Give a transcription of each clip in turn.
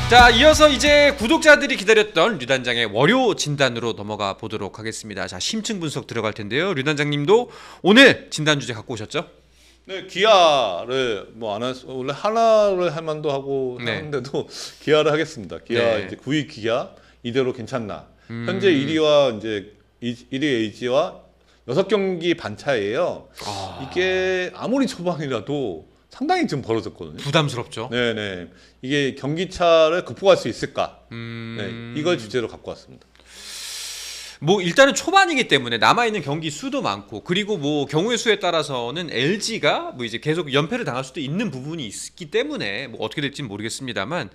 자, 이어서 이제 구독자들이 기다렸던 류 단장의 월요 진단으로 넘어가 보도록 하겠습니다. 자, 심층 분석 들어갈 텐데요. 류 단장님도 오늘 진단 주제 갖고 오셨죠? 네, 기아를 뭐 안 할 원래 하나를 할 만도 하고 네. 하는데도 기아를 하겠습니다. 기아 네. 이제 9위 기아 이대로 괜찮나? 현재 1위와 이제 1위 LG와 6경기 반 차이에요. 이게 아무리 초반이라도 상당히 좀 벌어졌거든요. 부담스럽죠. 네네. 이게 경기차를 극복할 수 있을까? 네, 이걸 주제로 갖고 왔습니다. 뭐 일단은 초반이기 때문에 남아있는 경기 수도 많고, 그리고 뭐 경우의 수에 따라서는 LG가 뭐 이제 계속 연패를 당할 수도 있는 부분이 있기 때문에 뭐 어떻게 될지는 모르겠습니다만,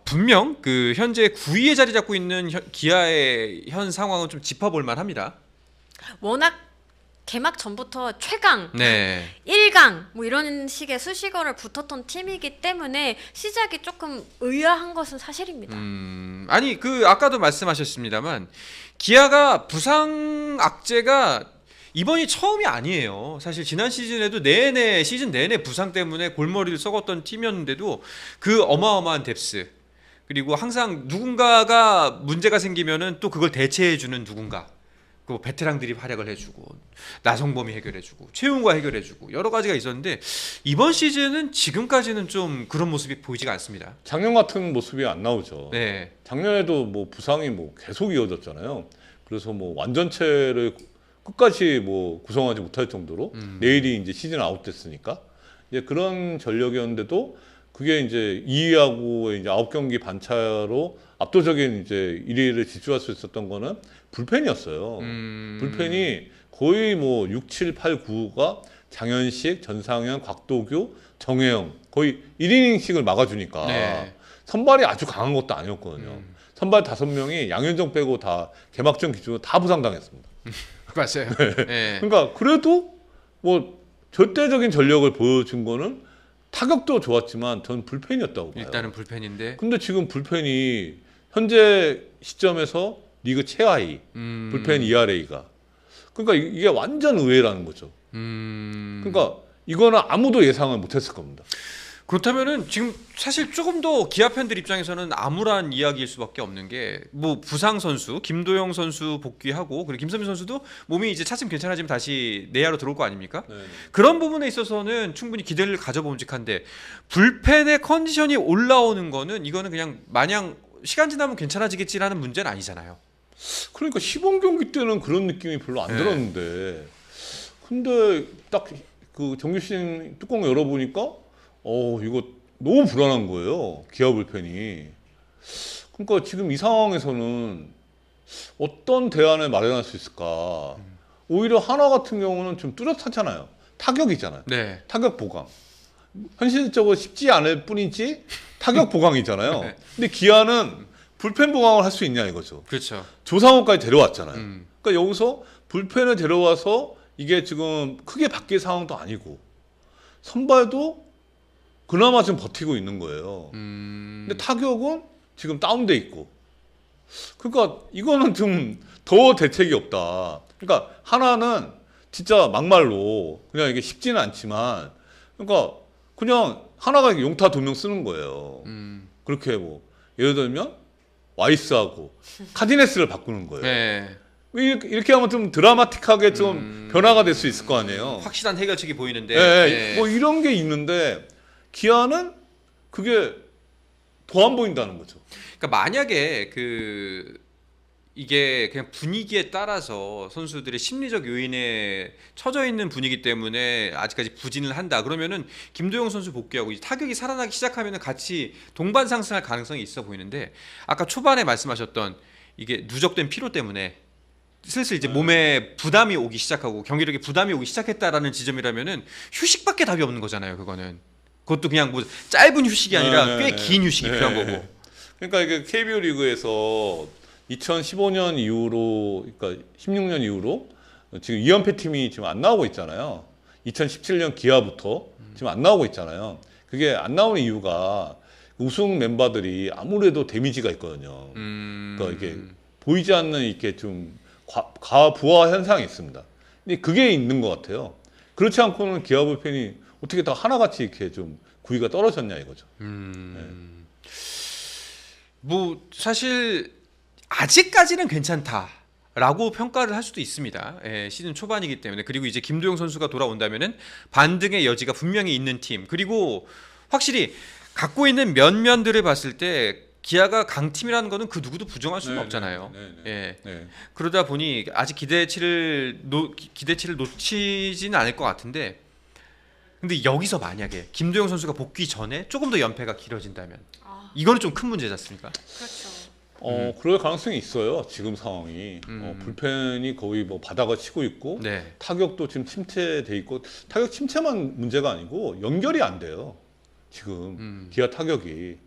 분명 그 현재 9위에 자리 잡고 있는 기아의 현 상황은 좀 짚어볼 만합니다. 워낙 개막 전부터 최강, 네. 1강 뭐 이런 식의 수식어를 붙었던 팀이기 때문에 시작이 조금 의아한 것은 사실입니다. 아니 그 아까도 말씀하셨습니다만 기아가 부상 악재가 이번이 처음이 아니에요. 사실 지난 시즌에도 시즌 내내 부상 때문에 골머리를 썩었던 팀이었는데도 그 어마어마한 뎁스, 그리고 항상 누군가가 문제가 생기면은 또 그걸 대체해주는 누군가, 그 베테랑들이 활약을 해주고 나성범이 해결해주고 최용우가 해결해주고 여러 가지가 있었는데, 이번 시즌은 지금까지는 좀 그런 모습이 보이지가 않습니다. 작년 같은 모습이 안 나오죠. 네. 작년에도 뭐 부상이 뭐 계속 이어졌잖아요. 그래서 뭐 완전체를 끝까지 뭐 구성하지 못할 정도로 내일이 이제 시즌 아웃됐으니까 이제 그런 전력이었는데도 그게 이제 2위하고 이제 9경기 반차로 압도적인 이제 1위를 질주할 수 있었던 거는 불펜이었어요. 불펜이 거의 뭐 6, 7, 8, 9가 장현식, 전상현, 곽도규, 정혜영 거의 1이닝씩을 막아주니까 네. 선발이 아주 강한 것도 아니었거든요. 선발 5명이 양현종 빼고 다 개막전 기준으로 다 부상당했습니다. 맞아요. 네. 그러니까 그래도 뭐 절대적인 전력을 보여준 거는 타격도 좋았지만 전 불펜이었다고 봐요. 일단은 불펜인데. 근데 지금 불펜이 현재 시점에서 리그 최하위 불펜 ERA가, 그러니까 이게 완전 의외라는 거죠. 그러니까 이거는 아무도 예상을 못했을 겁니다. 그렇다면은 지금 사실 조금 더 기아 팬들 입장에서는 암울한 이야기일 수밖에 없는 게, 뭐 부상 선수 김도영 선수 복귀하고, 그리고 김선민 선수도 몸이 이제 차츰 괜찮아지면 다시 내야로 들어올 거 아닙니까? 네. 그런 부분에 있어서는 충분히 기대를 가져봄직한데, 불펜의 컨디션이 올라오는 거는 이거는 그냥 마냥 시간 지나면 괜찮아지겠지라는 문제는 아니잖아요. 그러니까 시범 경기 때는 그런 느낌이 별로 안 들었는데, 근데 딱 그 정규 시즌 뚜껑 열어보니까 이거 너무 불안한 거예요. 기아 불펜이. 그러니까 지금 이 상황에서는 어떤 대안을 마련할 수 있을까? 오히려 하나 같은 경우는 좀 뚜렷하잖아요. 타격이잖아요. 네. 타격 보강. 현실적으로 쉽지 않을 뿐이지 타격 보강이잖아요. 네. 근데 기아는 불펜 보강을 할 수 있냐 이거죠. 그렇죠. 조상우까지 데려왔잖아요. 그러니까 여기서 불펜을 데려와서 이게 지금 크게 바뀔 상황도 아니고 선발도 그나마 지금 버티고 있는 거예요. 근데 타격은 지금 다운돼 있고. 그러니까 이거는 좀 더 대책이 없다. 그러니까 하나는 진짜 막말로 그냥 이게 쉽지는 않지만, 그러니까 그냥 하나가 용타 2명 쓰는 거예요. 그렇게 뭐 예를 들면 와이스하고 카디네스를 바꾸는 거예요. 네. 이렇게 하면 좀 드라마틱하게 좀 변화가 될 수 있을 거 아니에요. 확실한 해결책이 보이는데. 네, 뭐 이런 게 있는데 기아는 그게 더 안 보인다는 거죠. 그러니까 만약에 이게 그냥 분위기에 따라서 선수들의 심리적 요인에 처져 있는 분위기 때문에 아직까지 부진을 한다, 그러면은 김도영 선수 복귀하고 이제 타격이 살아나기 시작하면은 같이 동반 상승할 가능성이 있어 보이는데, 아까 초반에 말씀하셨던 이게 누적된 피로 때문에 슬슬 이제 몸에 부담이 오기 시작하고 경기력에 부담이 오기 시작했다라는 지점이라면은 휴식밖에 답이 없는 거잖아요. 그것도 그냥 뭐 짧은 휴식이 아니라 꽤 긴 휴식이 필요한 거고. 그러니까 이게 KBO 리그에서 2015년 이후로, 그러니까 16년 이후로 지금 2연패 팀이 지금 안 나오고 있잖아요. 2017년 기아부터 지금 안 나오고 있잖아요. 그게 안 나오는 이유가 우승 멤버들이 아무래도 데미지가 있거든요. 그러니까 이게 보이지 않는 이렇게 좀 과부하 현상이 있습니다. 근데 그게 있는 것 같아요. 그렇지 않고는 기아 불펜이 어떻게 다 하나같이 이렇게 좀 구위가 떨어졌냐 이거죠. 네. 뭐 사실 아직까지는 괜찮다라고 평가를 할 수도 있습니다. 예, 시즌 초반이기 때문에. 그리고 이제 김도영 선수가 돌아온다면은 반등의 여지가 분명히 있는 팀. 그리고 확실히 갖고 있는 면면들을 봤을 때 기아가 강팀이라는 거는 그 누구도 부정할 수는 없잖아요. 예. 네. 그러다 보니 아직 기대치를 놓치지는 않을 것 같은데, 근데 여기서 만약에 김도영 선수가 복귀 전에 조금 더 연패가 길어진다면 이거는 좀 큰 문제지 않습니까? 그렇죠. 그럴 가능성이 있어요. 지금 상황이 불펜이 거의 뭐 바닥을 치고 있고 네. 타격도 지금 침체돼 있고 타격 침체만 문제가 아니고 연결이 안 돼요. 지금 기아 타격이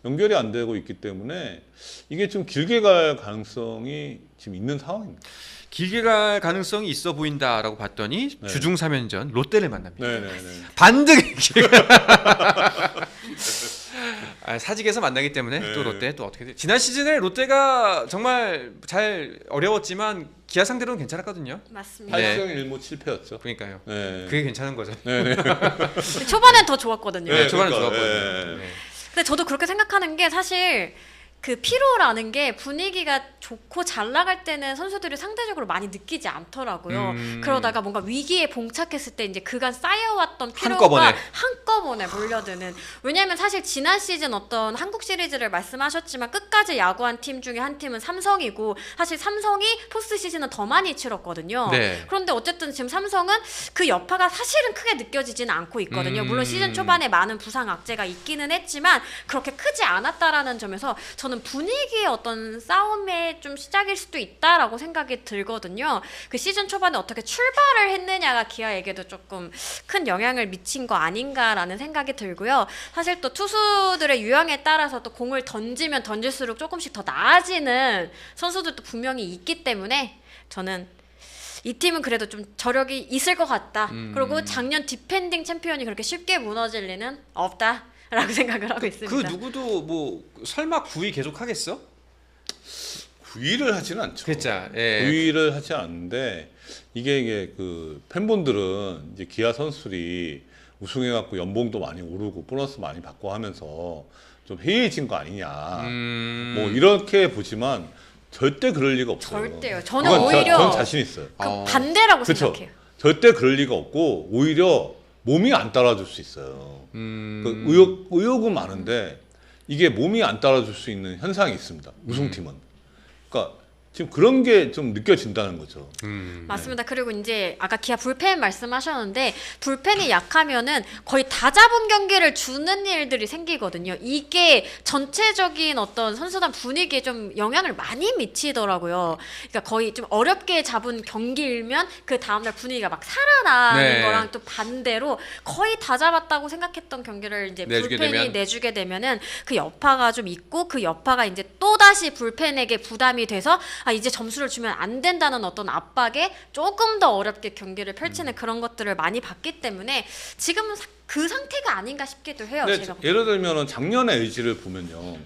연결이 안 되고 있기 때문에 이게 좀 길게 갈 가능성이 지금 있는 상황입니다. 길게 갈 가능성이 있어 보인다라고 봤더니 네. 주중 3연전 롯데를 만납니다. 네네네. 반등의 기회가 사직에서 만나기 때문에 네. 또 롯데 또 어떻게 돼? 지난 시즌에 롯데가 정말 잘 어려웠지만 기아 상대로는 괜찮았거든요. 맞습니다. 네. 8승 1무 7패였죠. 그러니까요. 네. 그게 괜찮은 거죠. 네네. 초반엔 더 좋았거든요. 네, 초반에 그러니까, 좋았거든요. 네. 네. 근데 저도 그렇게 생각하는 게 사실 그 피로라는 게 분위기가 좋고 잘 나갈 때는 선수들이 상대적으로 많이 느끼지 않더라고요. 그러다가 뭔가 위기에 봉착했을 때 이제 그간 쌓여왔던 피로가 한꺼번에 몰려드는. 왜냐하면 사실 지난 시즌 어떤 한국 시리즈를 말씀하셨지만 끝까지 야구한 팀 중에 한 팀은 삼성이고 사실 삼성이 포스트 시즌은 더 많이 치렀거든요. 네. 그런데 어쨌든 지금 삼성은 그 여파가 사실은 크게 느껴지지는 않고 있거든요. 물론 시즌 초반에 많은 부상 악재가 있기는 했지만 그렇게 크지 않았다라는 점에서 저는 분위기의 어떤 싸움의 좀 시작일 수도 있다라고 생각이 들거든요. 그 시즌 초반에 어떻게 출발을 했느냐가 기아에게도 조금 큰 영향을 미친 거 아닌가라는 생각이 들고요. 사실 또 투수들의 유형에 따라서 또 공을 던지면 던질수록 조금씩 더 나아지는 선수들도 분명히 있기 때문에 저는 이 팀은 그래도 좀 저력이 있을 것 같다. 그리고 작년 디펜딩 챔피언이 그렇게 쉽게 무너질 리는 없다. 라고 생각을 하고 있습니다. 그 누구도 뭐 설마 9위 계속 하겠어? 9위를 하지는 않죠. 그렇죠. 예. 9위를 하지 않는데 이게 그 팬분들은 이제 기아 선수들이 우승해갖고 연봉도 많이 오르고 보너스 많이 받고 하면서 좀 해이해진 거 아니냐. 뭐 이렇게 보지만 절대 그럴 리가 없어요. 절대요. 저는 그건 오히려 전 자신 있어요. 반대라고 그쵸? 생각해요. 절대 그럴 리가 없고 오히려 몸이 안 따라줄 수 있어요. 그 의욕은 많은데 이게 몸이 안 따라줄 수 있는 현상이 있습니다. 우승팀은. 그러니까 지금 그런 게 좀 느껴진다는 거죠. 맞습니다. 그리고 이제 아까 기아 불펜 말씀하셨는데 불펜이 약하면은 거의 다 잡은 경기를 주는 일들이 생기거든요. 이게 전체적인 어떤 선수단 분위기에 좀 영향을 많이 미치더라고요. 그러니까 거의 좀 어렵게 잡은 경기일면 그 다음날 분위기가 막 살아나는 네. 거랑 또 반대로 거의 다 잡았다고 생각했던 경기를 이제 내주게 불펜이 되면? 내주게 되면은 그 여파가 좀 있고 그 여파가 이제 또 다시 불펜에게 부담이 돼서 아 이제 점수를 주면 안 된다는 어떤 압박에 조금 더 어렵게 경기를 펼치는 그런 것들을 많이 봤기 때문에 지금은 그 상태가 아닌가 싶기도 해요. 근데 제가 예를 들면 작년의 의지를 보면요.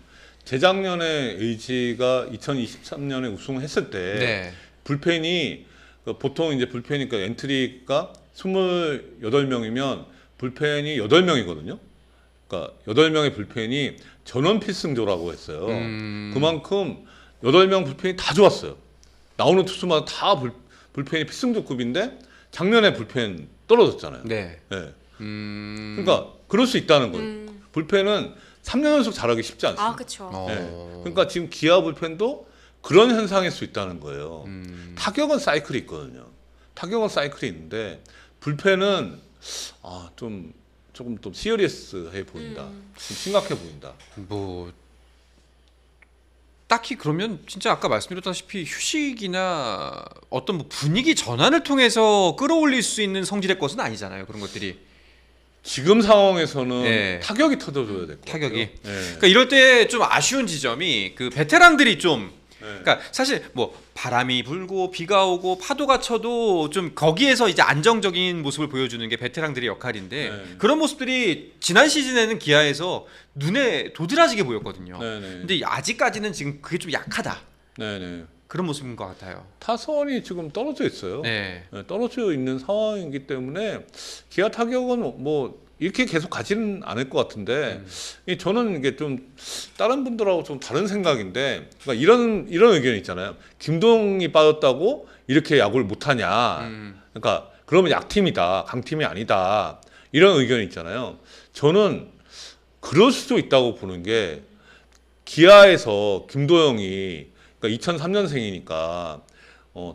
재작년의 의지가 2023년에 우승했을 때 네. 불펜이 보통 이제 불펜이 그러니까 엔트리가 28명이면 불펜이 8명이거든요. 그러니까 8명의 불펜이 전원 필승조라고 했어요. 그만큼 8명 불펜이 다 좋았어요. 나오는 투수마다 다 불펜이 필승조급인데 작년에 불펜 떨어졌잖아요. 네. 네. 그러니까 그럴 수 있다는 거예요. 불펜은 3년 연속 잘하기 쉽지 않습니다. 아 그렇죠. 네. 그러니까 지금 기아 불펜도 그런 현상일 수 있다는 거예요. 타격은 사이클이 있거든요. 타격은 사이클이 있는데 불펜은 조금 좀 시리어스해 보인다. 좀 심각해 보인다. 뭐 딱히 그러면 진짜 아까 말씀드렸다시피 휴식이나 어떤 뭐 분위기 전환을 통해서 끌어올릴 수 있는 성질의 것은 아니잖아요. 그런 것들이. 지금 상황에서는 네. 타격이 터져줘야 될 것 같아요. 타격이. 네. 그러니까 이럴 때 좀 아쉬운 지점이 그 베테랑들이 좀 네. 그러니까 사실 뭐 바람이 불고 비가 오고 파도가 쳐도 좀 거기에서 이제 안정적인 모습을 보여주는 게 베테랑들의 역할인데 네. 그런 모습들이 지난 시즌에는 기아에서 눈에 도드라지게 보였거든요. 네네. 근데 아직까지는 지금 그게 좀 약하다. 네네. 그런 모습인 것 같아요. 타선이 지금 떨어져 있어요. 네. 네, 떨어져 있는 상황이기 때문에 기아 타격은 뭐 이렇게 계속 가지는 않을 것 같은데 저는 이게 좀 다른 분들하고 좀 다른 생각인데 그러니까 이런 의견이 있잖아요. 김동이 빠졌다고 이렇게 야구를 못하냐. 그러니까 그러면 약팀이다, 강팀이 아니다. 이런 의견이 있잖아요. 저는 그럴 수도 있다고 보는 게 기아에서 김도영이 그러니까 2003년생이니까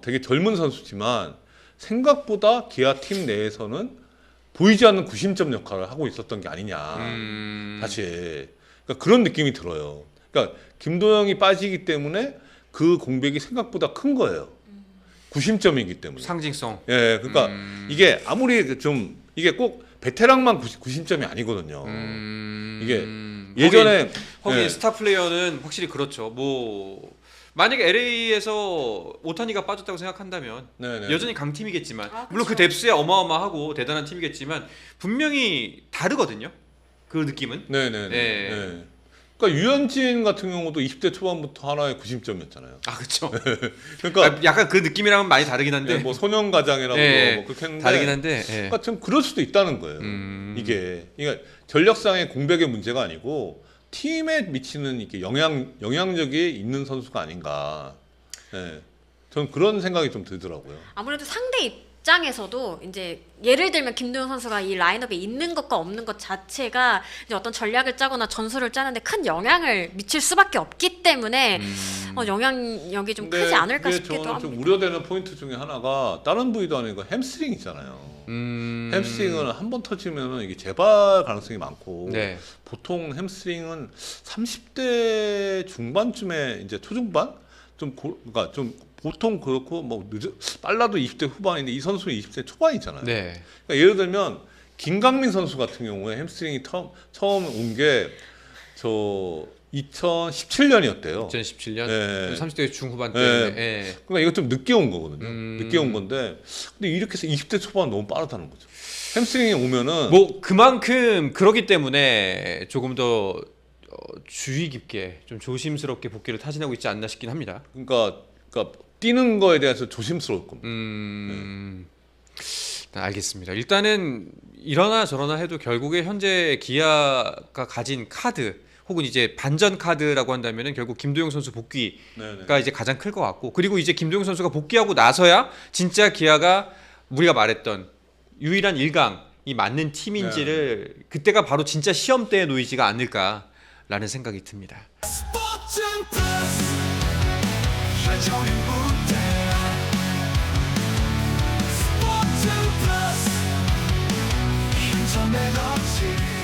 되게 젊은 선수지만 생각보다 기아 팀 내에서는 보이지 않는 구심점 역할을 하고 있었던 게 아니냐. 사실 그러니까 그런 느낌이 들어요. 그러니까 김도영이 빠지기 때문에 그 공백이 생각보다 큰 거예요. 구심점이기 때문에. 상징성. 예, 그러니까 이게 아무리 좀 이게 꼭 베테랑만 구심점이 아니거든요. 이게 예전에 거기 예. 스타 플레이어는 확실히 그렇죠. 뭐 만약에 LA에서 오타니가 빠졌다고 생각한다면 네네. 여전히 강팀이겠지만 아, 물론 그 그쵸. 뎁스에 어마어마하고 대단한 팀이겠지만 분명히 다르거든요. 그 느낌은. 네네네. 예. 네. 그러니까 유현진 같은 경우도 20대 초반부터 하나의 구심점이었잖아요. 아 그렇죠. 그러니까 약간 그 느낌이랑은 많이 다르긴 한데. 뭐 소년 가장이라고 예, 뭐 그렇게 했는데 다르긴 한데. 예. 그러니까 좀 그럴 수도 있다는 거예요. 이게 그러니까 전력상의 공백의 문제가 아니고 팀에 미치는 이렇게 영향력이 있는 선수가 아닌가. 예. 저는 그런 생각이 좀 들더라고요. 아무래도 상대 입장에서도 이제 예를 들면 김도영 선수가 이 라인업에 있는 것과 없는 것 자체가 이제 어떤 전략을 짜거나 전술을 짜는데 큰 영향을 미칠 수밖에 없기 때문에 영향력이 좀 크지 않을까 근데 싶기도 저는 합니다. 좀 우려되는 포인트 중에 하나가 다른 부위도 아니고 햄스트링 있잖아요. 햄스트링은 한 번 터지면 이게 재발 가능성이 많고 네. 보통 햄스트링은 30대 중반쯤에 이제 초중반 그러니까 좀 보통 그렇고 뭐 빨라도 20대 후반인데 이 선수는 20대 초반이잖아요. 네. 그러니까 예를 들면 김강민 선수 같은 경우에 햄스트링이 처음 온 게 저 2017년이었대요. 2017년 네. 30대 중후반 때. 네. 예. 그러니까 이거 좀 늦게 온 거거든요. 늦게 온 건데 근데 이렇게 해서 20대 초반 너무 빠르다는 거죠. 햄스트링이 오면은 뭐 그만큼 그러기 때문에 조금 더 주의 깊게 좀 조심스럽게 복귀를 타진하고 있지 않나 싶긴 합니다. 그러니까 뛰는 거에 대해서 조심스러울 겁니다. 알겠습니다. 일단은 이러나 저러나 해도 결국에 현재 기아가 가진 카드 혹은 이제 반전 카드라고 한다면은 결국 김도영 선수 복귀가 네네. 이제 가장 클 것 같고 그리고 이제 김도영 선수가 복귀하고 나서야 진짜 기아가 우리가 말했던 유일한 1강이 맞는 팀인지를 그때가 바로 진짜 시험대에 놓이지가 않을까라는 생각이 듭니다. 스포츠 플러스 한정의 무대 스포츠 플러스 힘좀 내놓지